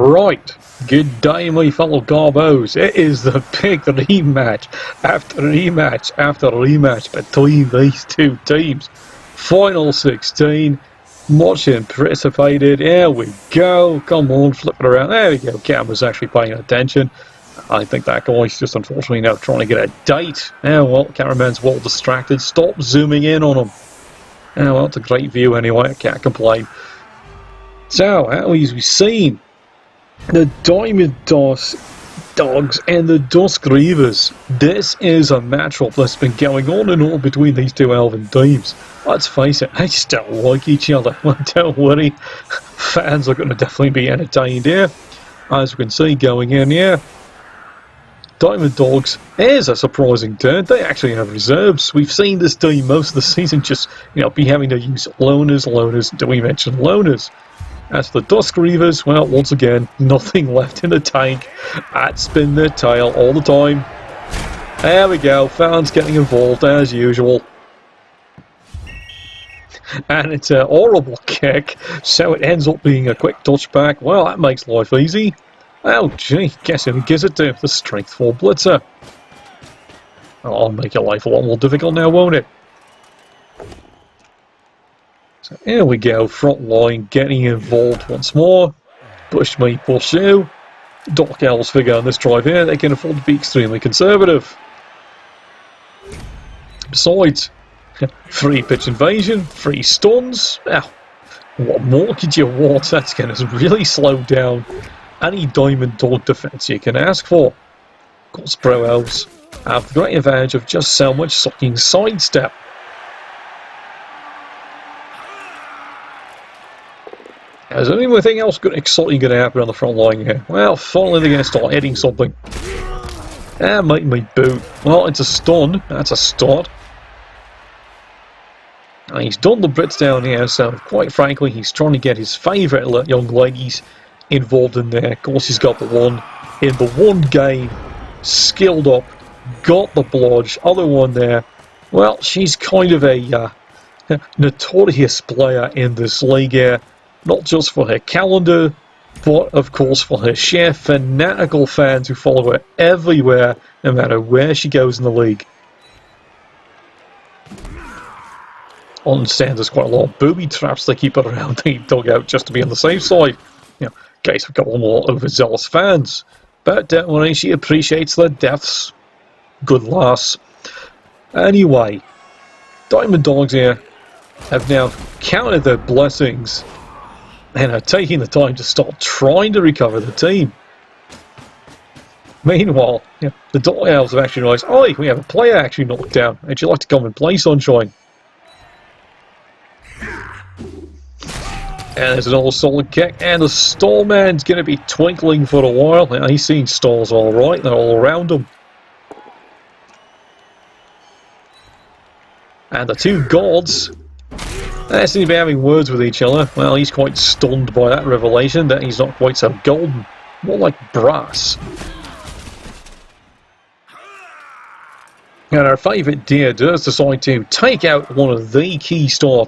Right, good day my fellow Garbos. It is the big rematch after rematch after rematch between these two teams. Final 16, much anticipated. Here we go, come on, flip it around. There we go, camera's actually paying attention. I think that guy's just unfortunately now trying to get a date. Yeah, well, cameraman's well distracted. Stop zooming in on him. Yeah, well, it's a great view anyway, I can't complain. So, as we've seen, the Diamond Dogs and the Dusk Reavers. This is a matchup that's been going on and on between these two elven teams. Let's face it, they just don't like each other. Don't worry, fans are going to definitely be entertained here. As we can see going in here, Diamond Dogs is a surprising turn. They actually have reserves. We've seen this team most of the season just, be having to use loners. Do we mention loners? As for the Dusk Reavers, well, once again, nothing left in the tank. At spin their tail all the time. There we go, fans getting involved as usual. And it's a horrible kick, so it ends up being a quick touchback. Well, that makes life easy. Oh, gee, guess who gives it to? The Strength 4 Blitzer. Oh, I'll make your life a lot more difficult now, won't it? So here we go, front line getting involved once more. Push me, push you. Dark Elves figure on this drive here, they can afford to be extremely conservative. Besides, free pitch invasion, free stuns. Now, what more could you want? That's going to really slow down any Diamond Dog defense you can ask for. Of course, Pro Elves have the great advantage of just so much sucking sidestep. Is there anything else exciting going to happen on the front line here? Well, finally they're going to start hitting something. That might be boot. Well, it's a stun. That's a start. And he's done the Brits down here, so quite frankly, he's trying to get his favourite young ladies involved in there. Of course, he's got the one in the one game, skilled up, got the blodge. Other one there, well, she's kind of a notorious player in this league here. Not just for her calendar, but of course for her sheer fanatical fans who follow her everywhere, no matter where she goes in the league. I understand there's quite a lot of booby traps they keep around the dugout just to be on the safe side. In case we've got a lot more overzealous fans. But don't worry, she appreciates their deaths. Good lass. Anyway, Diamond Dogs here have now counted their blessings and are taking the time to start trying to recover the team. Meanwhile, the Dark Elves have actually realised, oh, we have a player actually knocked down. Would you like to come and play, Sunshine? And there's another solid kick, and the Starman's going to be twinkling for a while. He's seen stars alright, they're all around him. And the two gods, they seem to be having words with each other. Well, he's quite stunned by that revelation that he's not quite so golden, more like brass. And our favourite deer does decide to take out one of the key star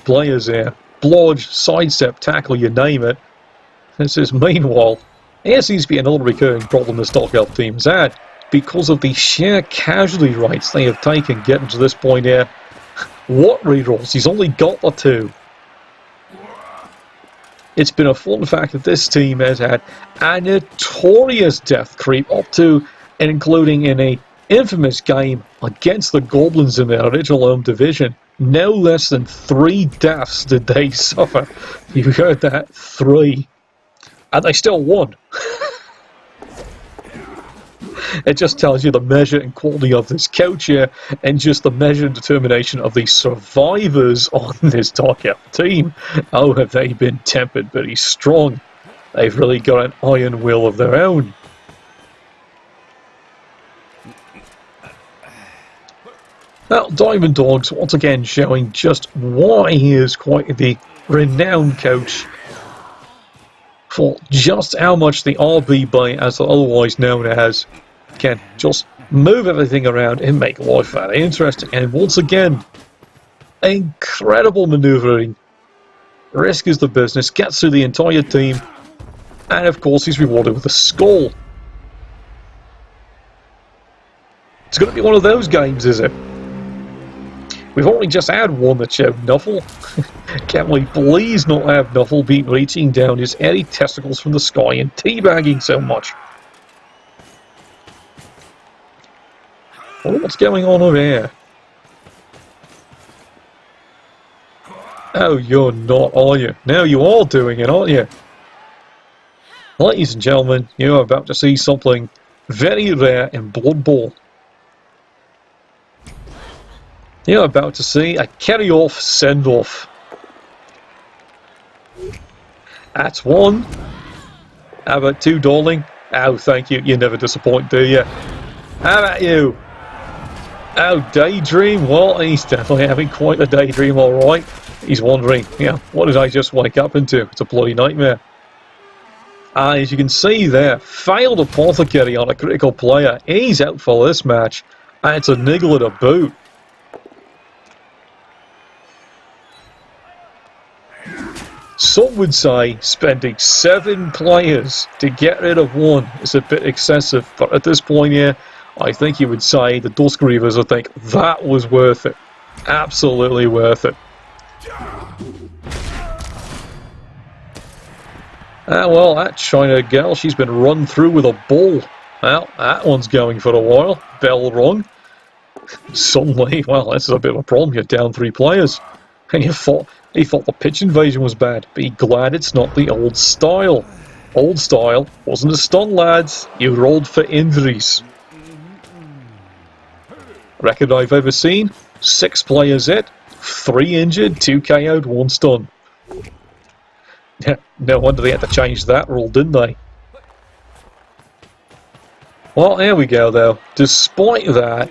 players here. Blodge, sidestep, tackle, you name it. This is meanwhile, here seems to be another recurring problem this Dark Elf team has had, because of the sheer casualty rates they have taken getting to this point here. What rerolls? He's only got the 2. It's been a fun fact that this team has had a notorious death creep up to and including in a infamous game against the Goblins in their original home division. No less than 3 deaths did they suffer. You heard that? 3. And they still won. It just tells you the measure and quality of this coach here, and just the measure and determination of the survivors on this Dark Elf team. Oh, have they been tempered very strong. They've really got an iron will of their own. Now, Diamond Dogs once again showing just why he is quite the renowned coach for just how much the RB Bay, as otherwise known as, can just move everything around and make life very interesting. And once again, incredible manoeuvring. Risk is the business, gets through the entire team, And of course he's rewarded with a skull. It's going to be one of those games, is it? We've only just had one that showed Nuffle. Can we please not have Nuffle be reaching down his airy testicles from the sky and teabagging so much? Oh, what's going on over here? Oh, you're not, are you? Now you are doing it, aren't you? Ladies and gentlemen, you're about to see something very rare in Blood Bowl. You're about to see a carry-off send-off. That's one. How about two, darling? Oh, thank you. You never disappoint, do you? How about you? Oh, daydream? Well, he's definitely having quite a daydream, alright. He's wondering, yeah, what did I just wake up into? It's a bloody nightmare. As you can see there, failed apothecary on a critical player. He's out for this match. And it's a niggle at a boot. Some would say spending 7 players to get rid of one is a bit excessive, but at this point here, I think you would say the Dusk Reavers would think that was worth it. Absolutely worth it. Well, that China girl, she's been run through with a ball. Well, that one's going for a while. Bell rung. Suddenly, well, this is a bit of a problem. You're down 3 players. And he thought the pitch invasion was bad. Be glad it's not the old style. Old style wasn't a stun, lads. You rolled for injuries. Record I've ever seen. 6 players hit, 3 injured, 2 KO'd, 1 stun. No wonder they had to change that rule, didn't they? Well, here we go, though. Despite that,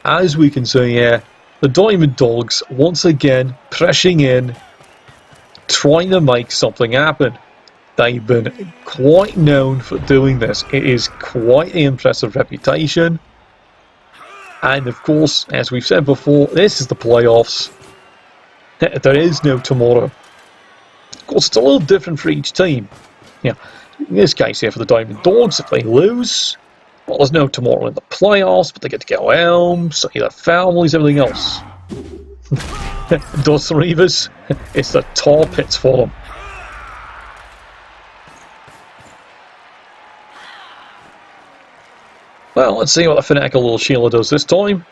as we can see here, the Diamond Dogs, once again, pressing in, trying to make something happen. They've been quite known for doing this. It is quite an impressive reputation. And of course, as we've said before, this is the playoffs. There is no tomorrow. Of course, it's a little different for each team. Yeah, in this case here for the Diamond Dogs, if they lose, well, there's no tomorrow in the playoffs, but they get to go home, see their families, everything else. Dusk Reavers, it's the tar pits for them. Well, let's see what the fanatical little Sheila does this time.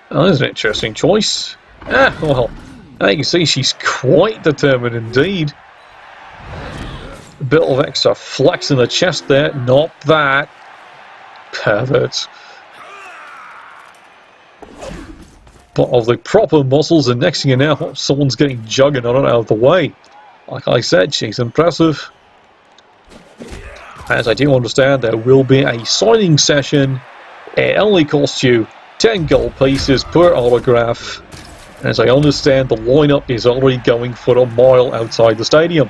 Oh, there's an interesting choice. Well, you can see she's quite determined indeed. A bit of extra flex in the chest there. Not that. Perverts. But of the proper muscles, and next thing you know, someone's getting Juggernaut out of the way. Like I said, she's impressive. As I do understand, there will be a signing session. It only costs you 10 gold pieces per autograph. As I understand, the lineup is already going for a mile outside the stadium.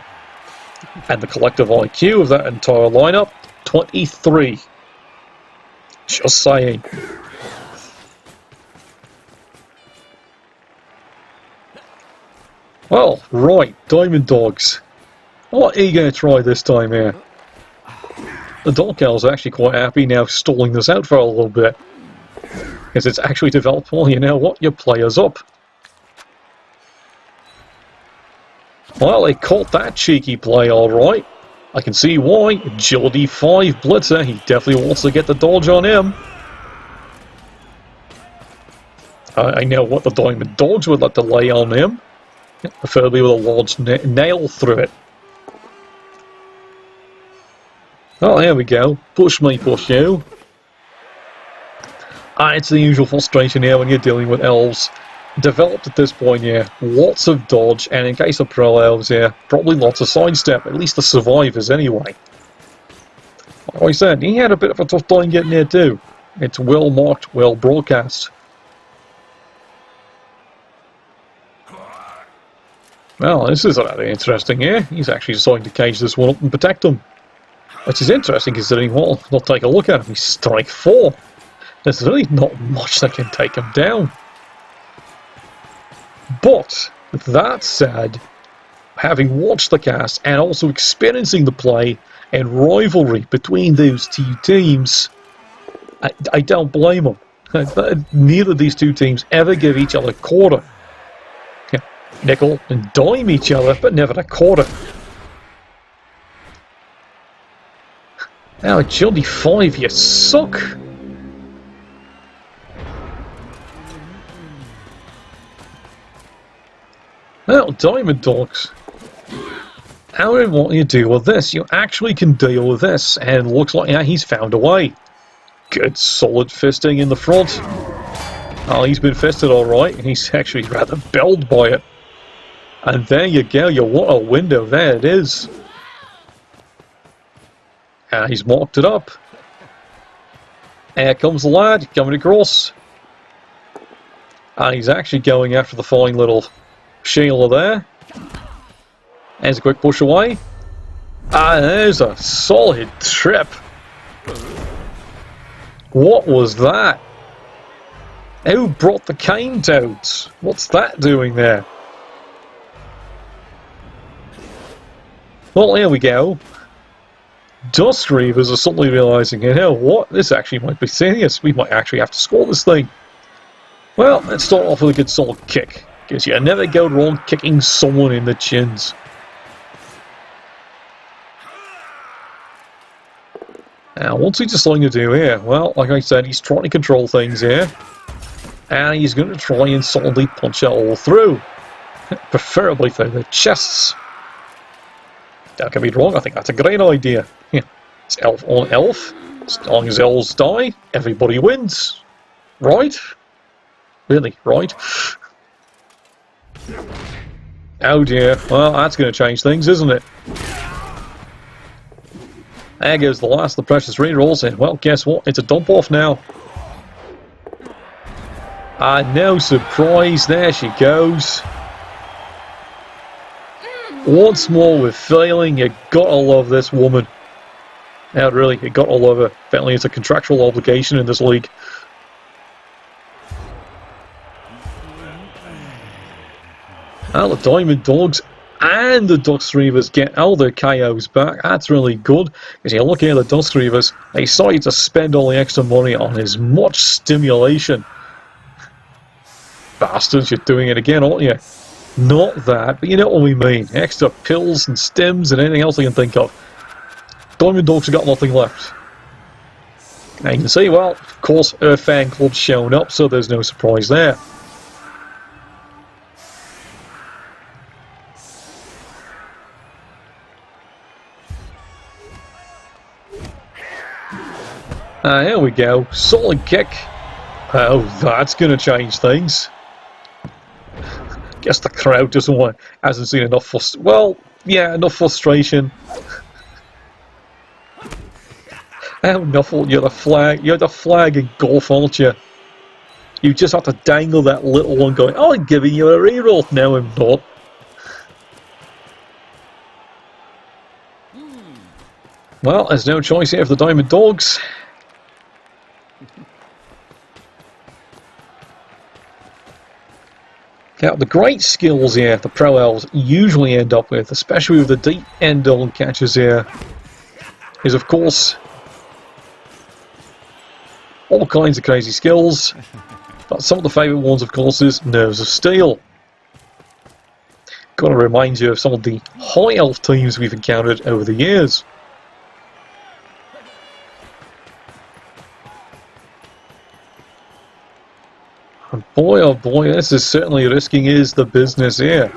And the collective IQ of that entire lineup, 23. Just saying. Well, right, Diamond Dogs. What are you going to try this time here? The Dog Girls are actually quite happy now stalling this out for a little bit. Because it's actually developed, well, you know what, your player's up. Well, they caught that cheeky play alright. I can see why. Agility 5 Blitzer, he definitely wants to get the dodge on him. I know what the Diamond Dogs would like to lay on him. Preferably with a large nail through it. Oh, here we go. Push me, push you. And it's the usual frustration here when you're dealing with elves. Developed at this point here, lots of dodge, and in case of pro elves here, probably lots of sidestep, at least the survivors anyway. Like I said, he had a bit of a tough time getting there too. It's well marked, well broadcast. Well, this is rather interesting here. He's actually deciding to cage this one up and protect him. Which is interesting considering, well, they'll take a look at him. He's strike 4. There's really not much that can take him down. But, with that said, having watched the cast and also experiencing the play and rivalry between those two teams, I don't blame them. Neither of these two teams ever give each other a quarter. Nickel and dime each other, but never a quarter. Now, Johnny 5, you suck! Well, Diamond Dogs. How do what you do with this? You actually can deal with this, and it looks like he's found a way. Good solid fisting in the front. Oh, he's been fisted alright, and he's actually rather belled by it. And there you go, what a window, there it is. And he's marked it up. Here comes the lad, coming across. And he's actually going after the fine little Sheila there. There's a quick push away. And there's a solid trip. What was that? Who brought the cane toads? What's that doing there? Well, here we go. Dust Reavers are suddenly realising, you know what, this actually might be serious. We might actually have to score this thing. Well, let's start off with a good solid kick, because you never go wrong kicking someone in the chins. Now, what's he deciding to do here? Well, like I said, he's trying to control things here. And he's going to try and solidly punch it all through. Preferably through the chests. Don't get me wrong, I think that's a great idea. Yeah. It's elf on elf. As long as elves die, everybody wins. Right? Really, right? Oh dear. Well, that's going to change things, isn't it? There goes the last of the precious rerolls, and well, guess what? It's a dump off now. And no surprise, there she goes. Once more with failing, you gotta love this woman. Yeah, really, you gotta love her. Apparently it's a contractual obligation in this league. Well, the Diamond Dogs and the Dust Reavers get all their KOs back. That's really good, because you look at the Dust Reavers, they decided to spend all the extra money on as much stimulation. Bastards, you're doing it again, aren't you? Not that, but you know what we mean. Extra pills and stims and anything else I can think of. Diamond Dogs have got nothing left. Now you can see, well, of course, her fan club's shown up, so there's no surprise there. Here we go. Solid kick. Oh, that's going to change things. Guess the crowd hasn't seen enough enough frustration. Oh, Nuffle, you're the flag in golf, aren't you? You just have to dangle that little one going, oh, I'm giving you a reroll. No, I'm not. Well, there's no choice here for the Diamond Dogs. Now, the great skills here the Pro Elves usually end up with, especially with the deep end-on catches here, is of course all kinds of crazy skills, but some of the favourite ones of course is Nerves of Steel. Got to remind you of some of the High Elf teams we've encountered over the years. And boy, oh boy, this is certainly risking the business here.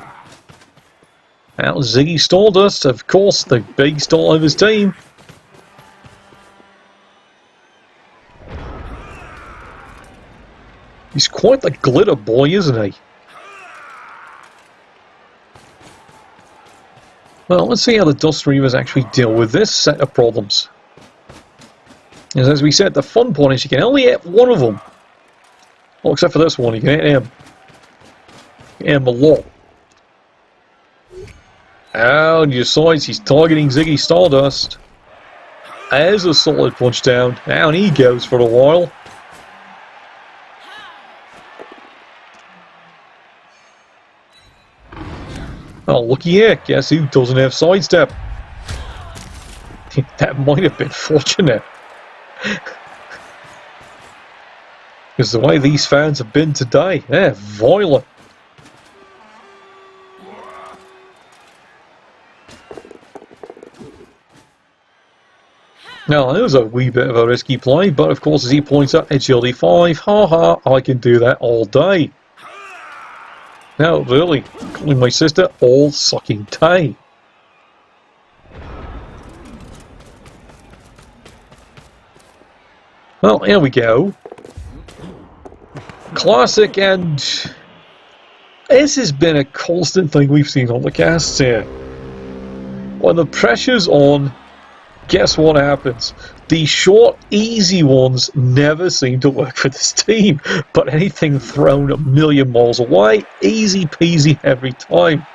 Now, Ziggy Stardust, of course, the big star of his team. He's quite the glitter boy, isn't he? Well, let's see how the Dust Reavers actually deal with this set of problems. As we said, the fun part is you can only hit one of them. Well, except for this one, you can hit him. Hit him a lot. And he decides he's targeting Ziggy Stardust. There's a solid punch down. Down he goes for a while. Oh, looky here. Guess who doesn't have sidestep? That might have been fortunate. Because the way these fans have been today, they're violent. Now, that was a wee bit of a risky play, but of course, as he points out, agility 5, haha, I can do that all day. Now, really, calling my sister all sucking day. Well, here we go. Classic, and this has been a constant thing we've seen on the casts here. When the pressure's on, guess what happens? The short, easy ones never seem to work for this team, but anything thrown a million miles away, easy peasy every time.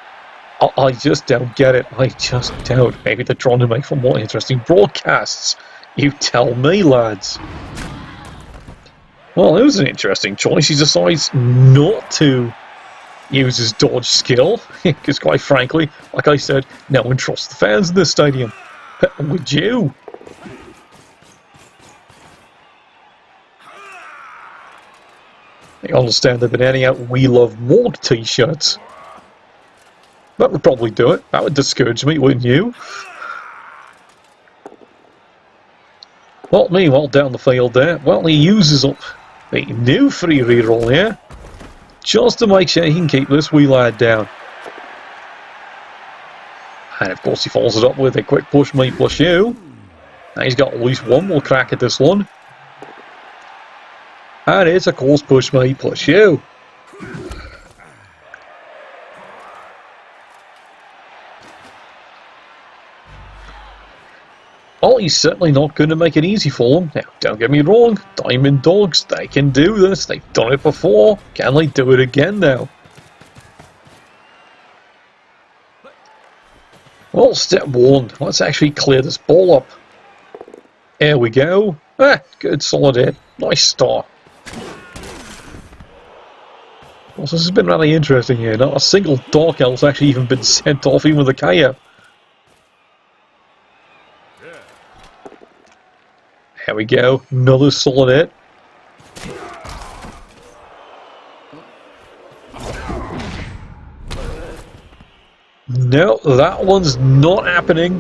I just don't get it. I just don't. Maybe they're trying to make for more interesting broadcasts. You tell me, lads. Well, it was an interesting choice. He decides not to use his dodge skill, because quite frankly, like I said, no one trusts the fans in this stadium. Would you? I understand they've been handing out We Love Morg t-shirts. That would probably do it. That would discourage me, wouldn't you? Well, meanwhile, down the field there, well, he uses up the new free reroll here, just to make sure he can keep this wee lad down. And of course he follows it up with a quick push me plus you. Now he's got at least one more crack at this one. And it's of course push me plus you. Well, he's certainly not going to make it easy for them. Now, don't get me wrong, Diamond Dogs, they can do this. They've done it before. Can they do it again now? Well, step one, let's actually clear this ball up. There we go. Ah, good solid hit. Nice start. Well, this has been really interesting here. Not a single Dark Elf's actually even been sent off, even with a KO. There we go, another solid hit. No, that one's not happening.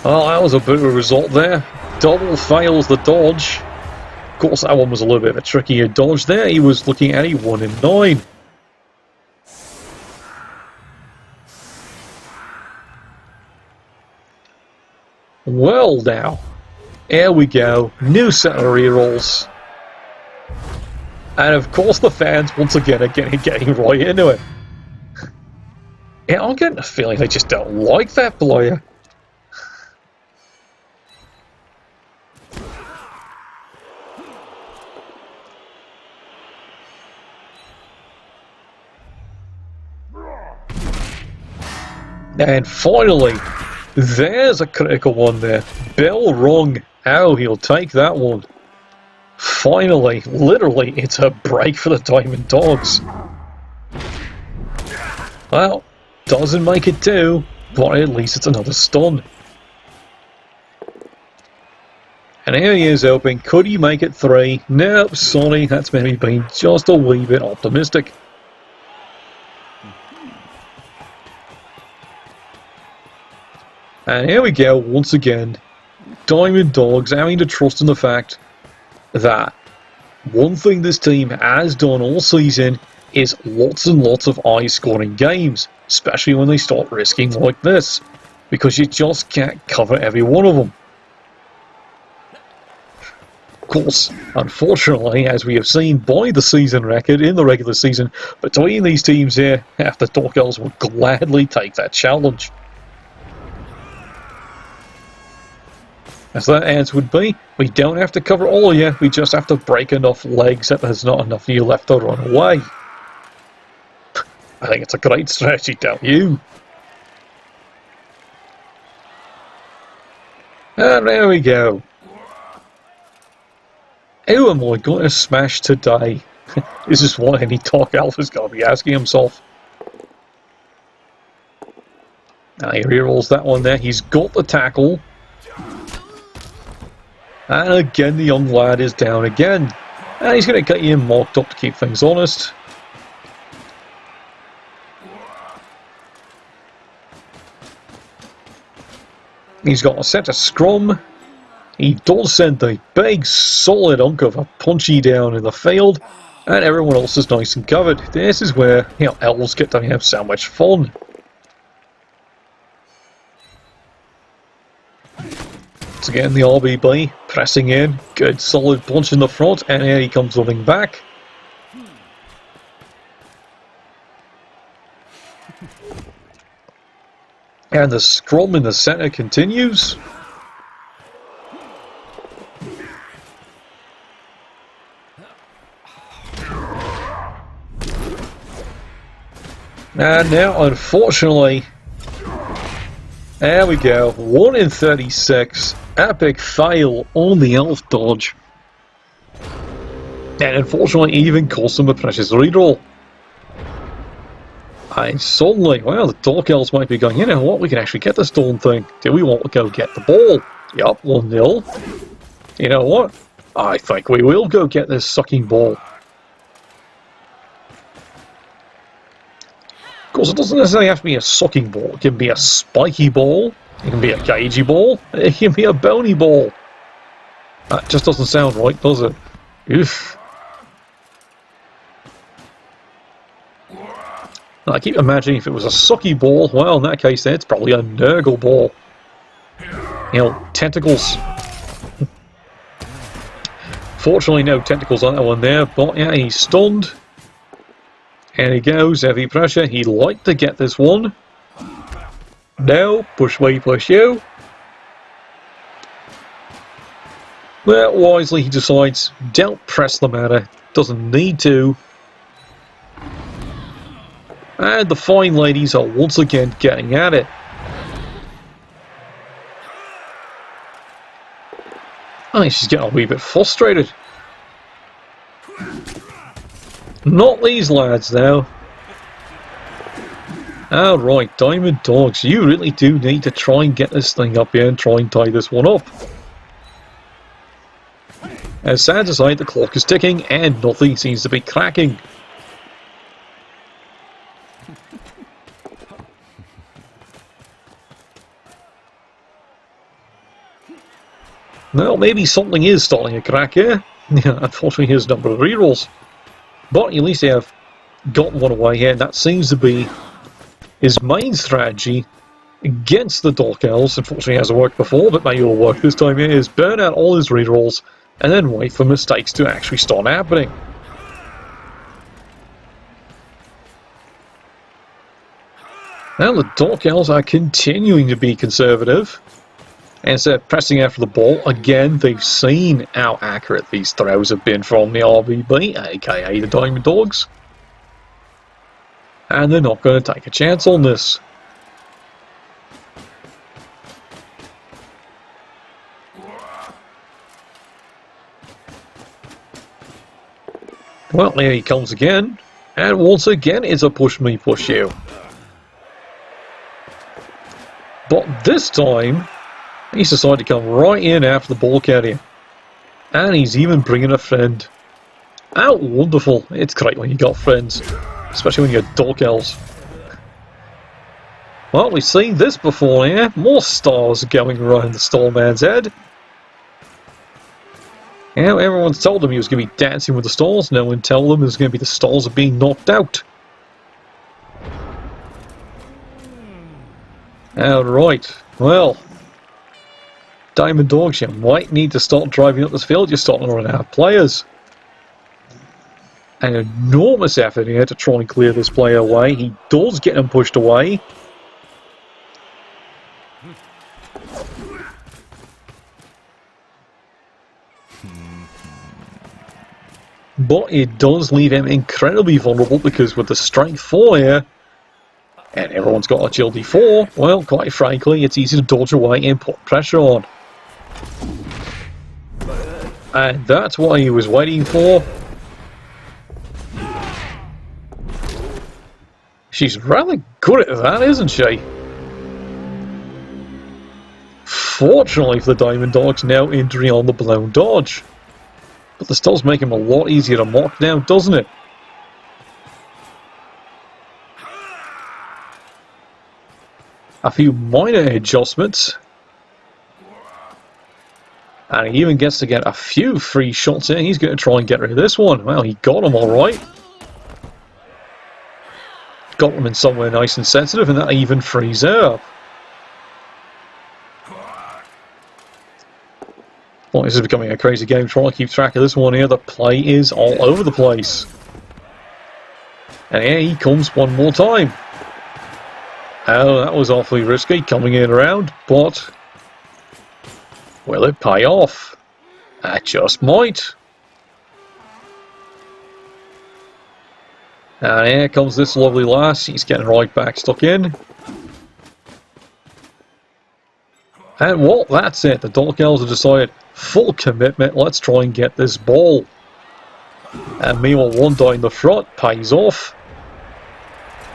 Oh, that was a bit of a result there. Double fails the dodge. Of course, that one was a little bit of a trickier dodge there. He was looking at a 1 in 9. Well now, here we go, new set of rerolls. And of course the fans once again are getting right into it. Yeah, I'm getting a feeling they just don't like that player. And finally, there's a critical one there. Bell rung. How he'll take that one. Finally, literally, it's a break for the Diamond Dogs. Well, doesn't make it 2, but at least it's another stun. And here he is open. Could he make it 3? Nope, sorry, that's maybe been just a wee bit optimistic. And here we go, once again, Diamond Dogs having to trust in the fact that one thing this team has done all season is lots and lots of high-scoring games, especially when they start risking like this, because you just can't cover every one of them. Of course, unfortunately, as we have seen by the season record in the regular season, between these teams here, half the Dark Elves would gladly take that challenge. As that answer would be, we don't have to cover all of you, we just have to break enough legs that there's not enough of you left to run away. I think it's a great strategy, don't you? And there we go. Who am I going to smash today? This is what any Dark Elf is going to be asking himself. Now he rerolls that one there. He's got the tackle. And again, the young lad is down again. And he's going to get you marked up to keep things honest. He's got a set of scrum. He does send a big solid hunk of a punchy down in the field. And everyone else is nice and covered. This is where, you know, elves get to have so much fun. Once again, the RBB pressing in. Good solid punch in the front. And here he comes running back. And the scrum in the centre continues. And now, unfortunately, there we go. 1 in 36. Epic fail on the elf dodge. And unfortunately, even cost him a precious reroll. And suddenly, well, the Dark Elves might be going, you know what, we can actually get this darn thing. Do we want to go get the ball? Yup, 1-0. You know what? I think we will go get this sucking ball. Of course, it doesn't necessarily have to be a sucking ball. It can be a spiky ball. It can be a cagey ball. It can be a bony ball. That just doesn't sound right, does it? Oof. I keep imagining if it was a sucky ball, well, in that case, then it's probably a Nurgle ball. You know, tentacles. Fortunately, no tentacles on that one there, but yeah, he's stunned. And he goes, heavy pressure. He'd like to get this one. No, push me, push you. Well, wisely he decides, don't press the matter. Doesn't need to. And the fine ladies are once again getting at it. I think she's getting a wee bit frustrated. Not these lads, though. Alright, Diamond Dogs, you really do need to try and get this thing up here and try and tie this one up. As sad as the clock is ticking and nothing seems to be cracking. Well, maybe something is starting to crack here. Yeah, unfortunately, his number of rerolls. But at least they have gotten one away here, and that seems to be his main strategy against the Dark Elves. Unfortunately, it hasn't worked before, but maybe it'll work this time. Here is burn out all his rerolls, and then wait for mistakes to actually start happening. Now the Dark Elves are continuing to be conservative. And instead of pressing after the ball, again, they've seen how accurate these throws have been from the RBB, aka the Diamond Dogs. And they're not going to take a chance on this. Well, here he comes again. And once again, it's a push me, push you. But this time, he's decided to come right in after the ball carrier. And he's even bringing a friend. How wonderful. It's great when you got friends. Especially when you're Dark Elves. Well, we've seen this before here. More stars going around the Starman's head. Yeah, everyone's told him he was going to be dancing with the stars. No one told him it was going to be the stars are being knocked out. Alright, well. Diamond Dogs, you might need to start driving up this field. You're starting to run out of players. An enormous effort here to try and clear this player away. He does get him pushed away. But it does leave him incredibly vulnerable because with the strength 4 here, and everyone's got agility 4, well, quite frankly, it's easy to dodge away and put pressure on. And that's what he was waiting for. She's rather good at that, isn't she? Fortunately for the Diamond Dogs, now entering on the blown dodge. But this does make him a lot easier to mock now, doesn't it? A few minor adjustments. And he even gets to get a few free shots in. He's going to try and get rid of this one. Well, he got him alright. Got him in somewhere nice and sensitive, and that even frees up. Well, this is becoming a crazy game. Trying to keep track of this one here. The play is all over the place. And here he comes one more time. Oh, that was awfully risky coming in around, but will it pay off? That just might. And here comes this lovely lass. He's getting right back stuck in. And well, that's it. The Dark Elves have decided full commitment. Let's try and get this ball. And meanwhile, one down the front pays off.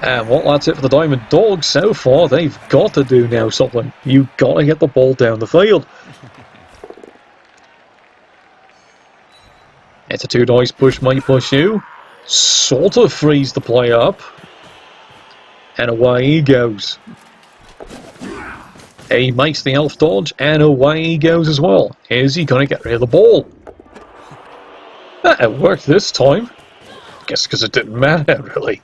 And well, that's it for the Diamond Dogs so far. They've got to do now something. You've got to get the ball down the field. It's a 2 dice push, may push you. Sort of frees the play up. And away he goes. He makes the elf dodge, and away he goes as well. Is he going to get rid of the ball? It worked this time. I guess because it didn't matter, really.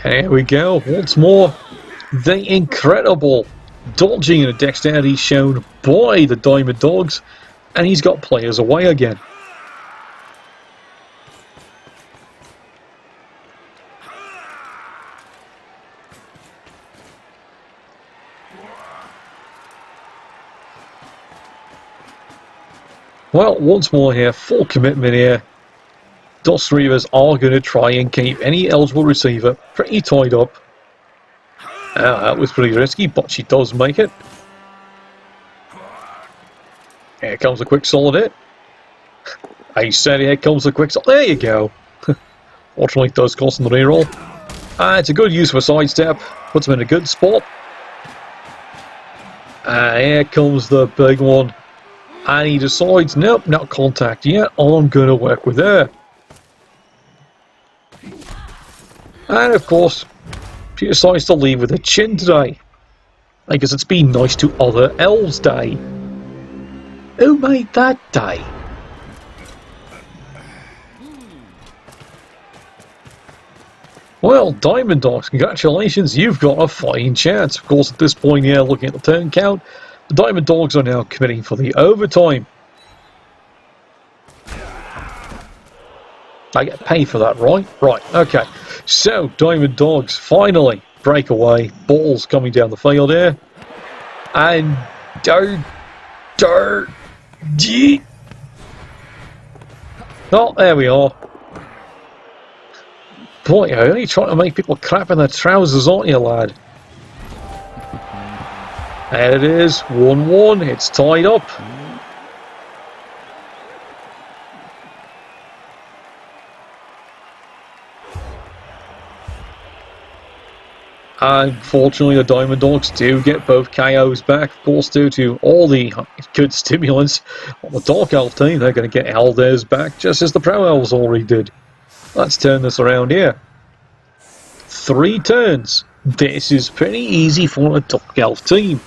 And here we go, once more. The incredible dodging and dexterity shown by the Diamond Dogs. And he's got players away again. Well, once more here, full commitment here. Dust Reavers are going to try and keep any eligible receiver pretty tied up. That was pretty risky, but she does make it. Here comes a quick solid hit. I said here comes a quick solid. There you go. Fortunately, it does cost him the reroll. It's a good use of a sidestep. Puts him in a good spot. Here comes the big one. And he decides, nope, not contact yet. I'm going to work with her. And of course, she decides to leave with a chin today. Because it's been nice to other elves day. Who made that day? Well, Diamond Dogs, congratulations, you've got a fine chance. Of course, at this point here, looking at the turn count, the Diamond Dogs are now committing for the overtime. I get paid for that, right? Right, okay. So, Diamond Dogs finally break away. Balls coming down the field here. And... Oh, there we are. Boy, you're only trying to make people crap in their trousers, aren't you, lad? There it is, 1-1, it's tied up. Unfortunately, the Diamond Dogs do get both KOs back, of course, due to all the good stimulants. On the Dark Elf team, they're going to get all theirs back, just as the Pro Elves already did. Let's turn this around here. 3 turns. This is pretty easy for a Dark Elf team.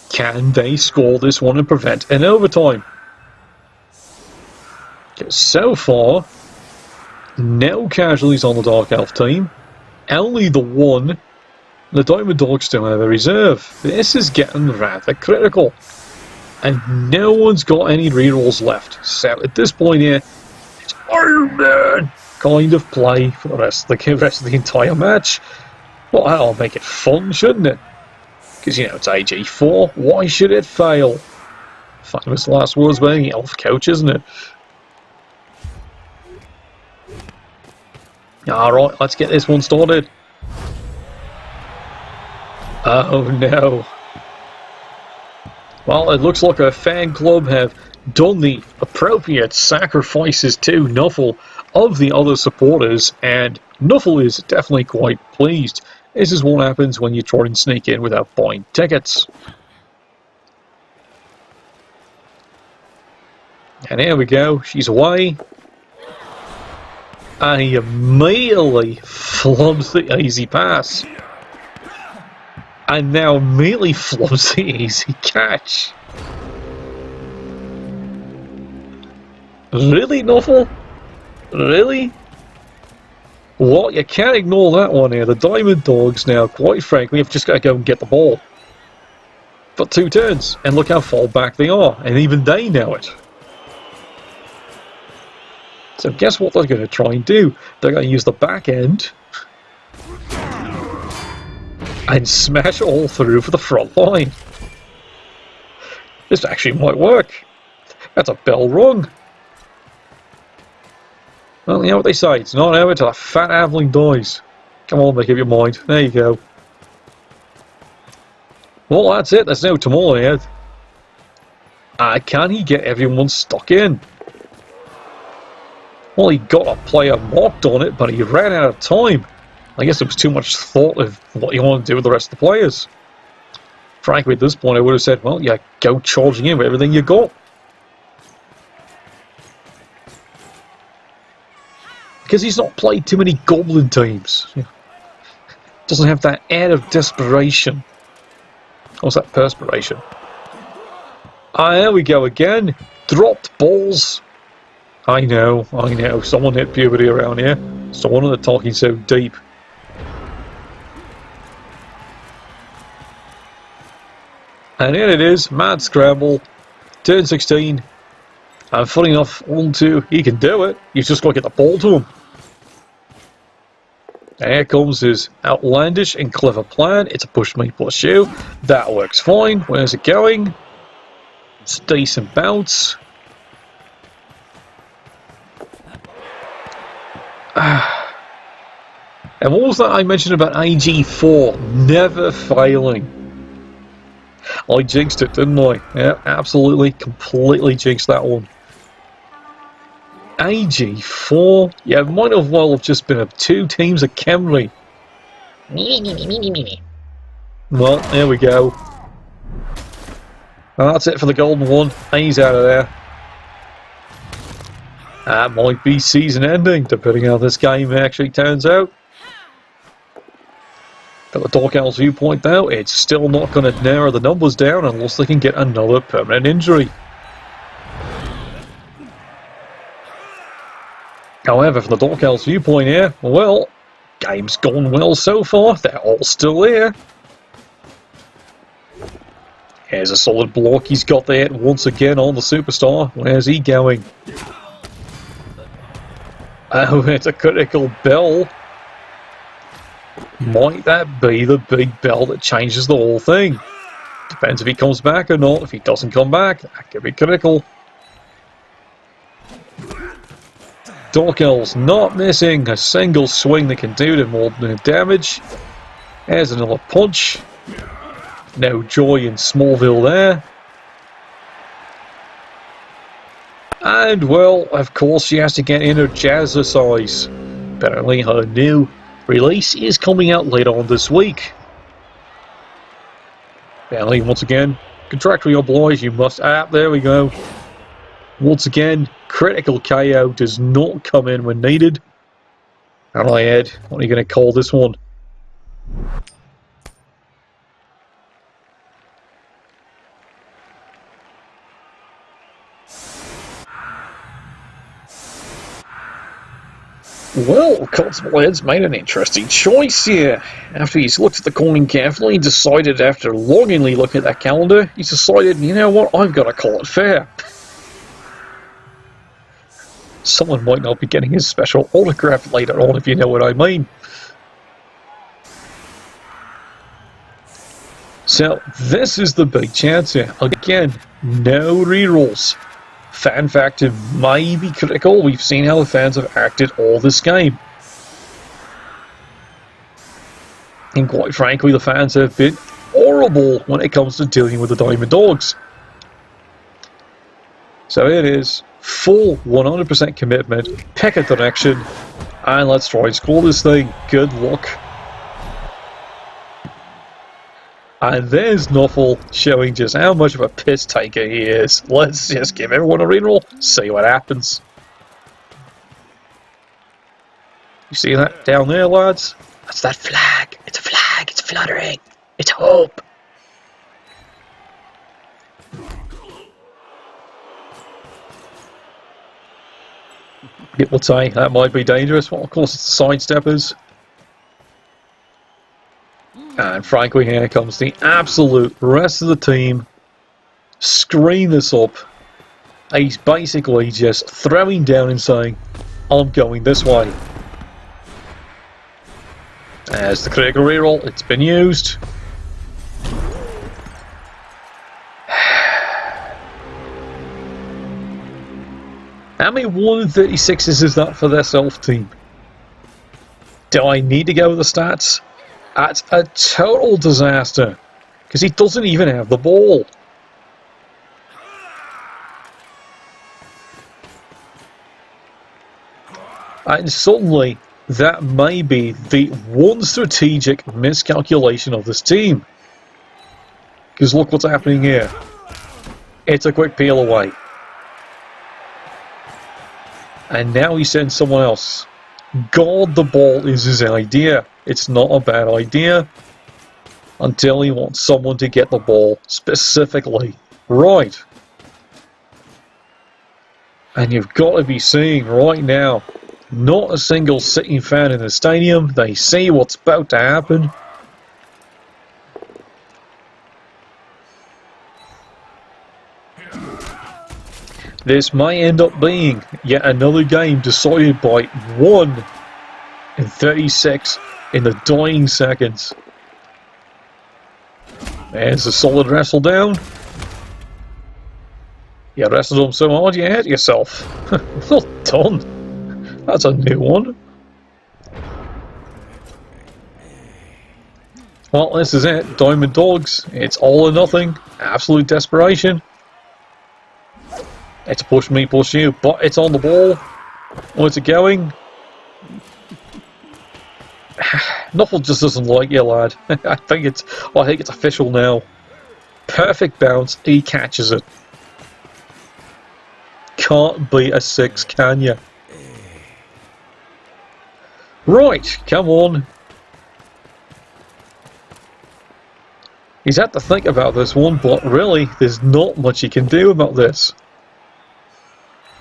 Can they score this one and prevent an overtime? So far, no casualties on the Dark Elf team. Only the one. The Diamond Dogs still have a reserve. This is getting rather critical. And no one's got any rerolls left. So at this point here, it's Iron Man kind of play for the rest of the entire match. Well, that'll make it fun, shouldn't it? Because, you know, it's AG4. Why should it fail? Famous last words by the elf coach, isn't it? Alright, let's get this one started. Oh no. Well, it looks like our fan club have done the appropriate sacrifices to Nuffle of the other supporters, and Nuffle is definitely quite pleased. This is what happens when you try and sneak in without buying tickets. And here we go, she's away. And he immediately flubs the easy pass. And now immediately flubs the easy catch. Really, Nuffle? Really? Well, you can't ignore that one here. The Diamond Dogs now, quite frankly, have just got to go and get the ball. For 2 turns. And look how far back they are. And even they know it. So guess what they're going to try and do? They're going to use the back end and smash all through for the front line. This actually might work. That's a bell rung. Well, you know what they say, it's not over till a fat halfling dies. Come on, make up your mind. There you go. Well, that's it. There's no tomorrow yet. Can he get everyone stuck in? Well, he got a player marked on it, but he ran out of time. I guess there was too much thought of what you want to do with the rest of the players. Frankly, at this point, I would have said, well, yeah, go charging in with everything you got. Because he's not played too many goblin teams. Doesn't have that air of desperation. What's that? Perspiration. There we go again. Dropped balls. I know. Someone hit puberty around here. Someone on the talking so deep. And here it is, mad scramble, turn 16. And funny enough, he can do it. He's just got to get the ball to him. And here comes his outlandish and clever plan. It's a push me plus you. That works fine. Where's it going? It's a decent bounce. And what was that I mentioned about AG4 never failing? I jinxed it, didn't I? Yeah, absolutely, completely jinxed that one. AG4? Yeah, it might have well have just been 2 teams of Kemley. Well, there we go. Well, that's it for the golden one. He's out of there. That might be season ending, depending on how this game actually turns out. From the Dark Elves viewpoint, though, it's still not going to narrow the numbers down unless they can get another permanent injury. However, from the Dark Elves viewpoint here, well, game's gone well so far. They're all still here. Here's a solid block he's got there once again on the superstar. Where's he going? Oh, it's a critical bell. Might that be the big bell that changes the whole thing? Depends if he comes back or not. If he doesn't come back, that could be critical. Dark Elves not missing a single swing that can do them more damage. There's another punch. No joy in Smallville there. And, well, of course she has to get in her jazzercise. Apparently her new release is coming out later on this week. Apparently, once again, contractually obliged, you must... there we go. Once again, critical KO does not come in when needed. Alright, Ed, what are you going to call this one? Well, Constable Ed's made an interesting choice here. After he's looked at the coin carefully, he decided, after longingly looking at that calendar, he's decided, you know what, I've got to call it fair. Someone might not be getting his special autograph later on, if you know what I mean. So, this is the big chance here. Again, no rerolls. Fan factor may be critical. We've seen how the fans have acted all this game. And quite frankly, the fans have been horrible when it comes to dealing with the Diamond Dogs. So it is full 100% commitment, pick a direction, and let's try and score this thing. Good luck. And there's Nuffle showing just how much of a piss taker he is. Let's just give everyone a reroll, see what happens. You see that down there, lads? That's that flag. It's a flag. It's fluttering. It's hope. People say that might be dangerous. Well, of course, it's the sidesteppers. And frankly, here comes the absolute rest of the team. Screen this up. He's basically just throwing down and saying, I'm going this way. There's the critical reroll. It's been used. How many 136s is that for this elf team? Do I need to go with the stats? That's a total disaster. Because he doesn't even have the ball. And suddenly, that may be the one strategic miscalculation of this team. Because look what's happening here. It's a quick peel away. And now he sends someone else. Guard the ball is his idea. It's not a bad idea. Until he wants someone to get the ball specifically right. And you've got to be seeing right now, not a single sitting fan in the stadium. They see what's about to happen. This may end up being yet another game decided by 1 in 36 in the dying seconds. There's a solid wrestle down. You wrestled him so hard you hurt yourself. Well done. That's a new one. Well, this is it. Diamond Dogs. It's all or nothing. Absolute desperation. It's push me, push you, but it's on the ball. Where's it going? Nuffle just doesn't like you, lad. I think it's official now. Perfect bounce, he catches it. Can't be a 6, can you? Right, come on. He's had to think about this one, but really, there's not much he can do about this.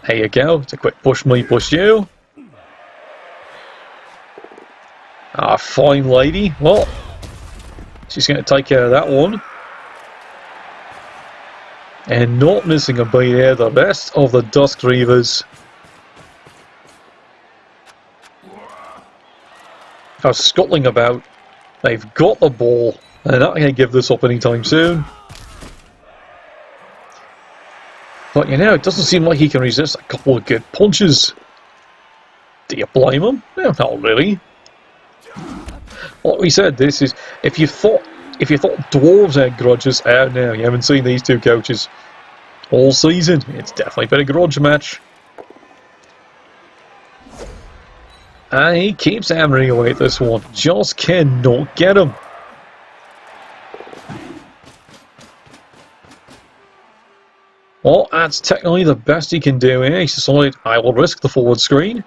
There you go, it's a quick push me, push you. Ah, fine lady. Well, she's going to take care of that one. And not missing a beat here, the rest of the Dusk Reavers are scuttling about. They've got the ball. They're not going to give this up anytime soon. But you know, it doesn't seem like he can resist a couple of good punches. Do you blame him? No, not really. Like we said, this is if you thought dwarves had grudges, no, you haven't seen these two coaches all season. It's definitely been a grudge match. And he keeps hammering away at this one. Just cannot get him. Well, that's technically the best he can do here. He's decided, I will risk the forward screen.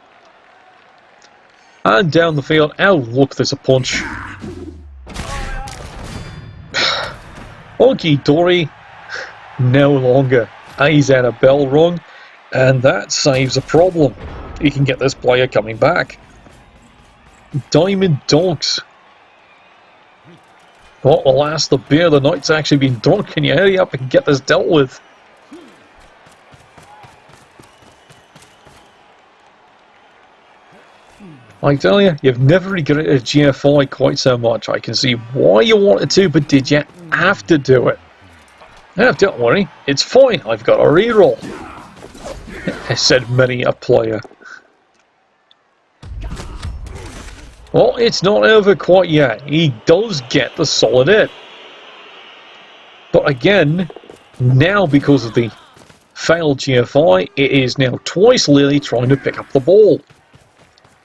And down the field, oh look, there's a punch. Okie Dory, no longer. He's had a bell rung, and that saves a problem. He can get this player coming back. Diamond Dogs. Well, alas, the beer of the night's actually been drunk. Can you hurry up and get this dealt with? I tell you, you've never regretted GFI quite so much. I can see why you wanted to, but did you have to do it? No, don't worry, it's fine. I've got a reroll, said many a player. Well, it's not over quite yet. He does get the solid hit. But again, now because of the failed GFI. It is now twice Lily trying to pick up the ball.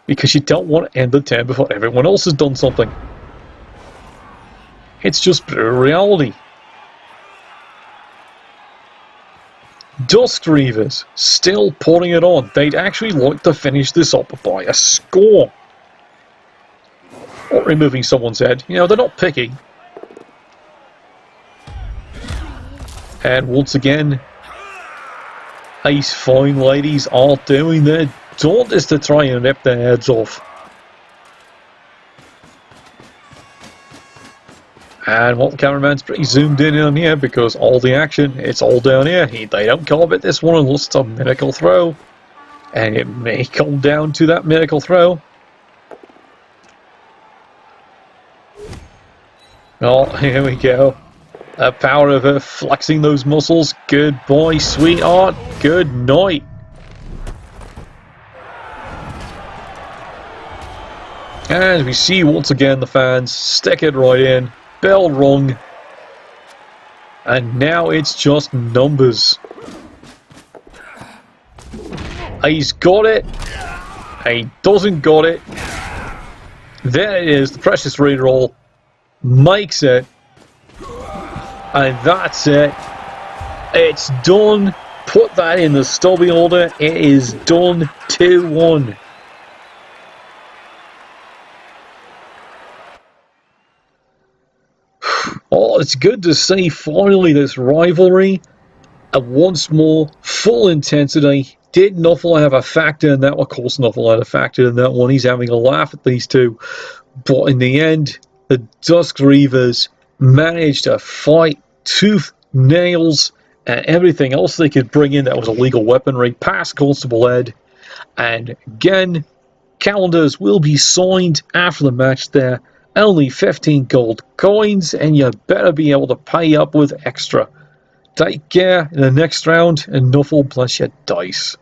Because you don't want to end the turn before everyone else has done something. It's just pure reality. Dusk Reavers still putting it on. They'd actually like to finish this up by a score. Or removing someone's head. You know, they're not picky. And once again, these fine ladies are doing their darndest to try and rip their heads off. And well, the cameraman's pretty zoomed in on here because all the action, it's all down here. They don't carpet this one unless it's a miracle throw. And it may come down to that miracle throw. Oh, here we go. The power of her flexing those muscles. Good boy, sweetheart. Good night. And we see once again the fans stick it right in. Bell rung. And now it's just numbers. He's got it. He doesn't got it. There it is. The precious reroll makes it. And that's it. It's done. Put that in the stubby order. It is done. 2-1. Oh, it's good to see finally this rivalry. And once more, full intensity. Did Nuffle have a factor in that? Of course, Nuffle had a factor in that one. He's having a laugh at these two. But in the end, the Dusk Reavers managed to fight tooth, nails, and everything else they could bring in that was illegal weaponry past Constable Ed. And again, calendars will be signed after the match there. Only 15 gold coins, and you better be able to pay up with extra. Take care in the next round, and Nuffle bless your dice.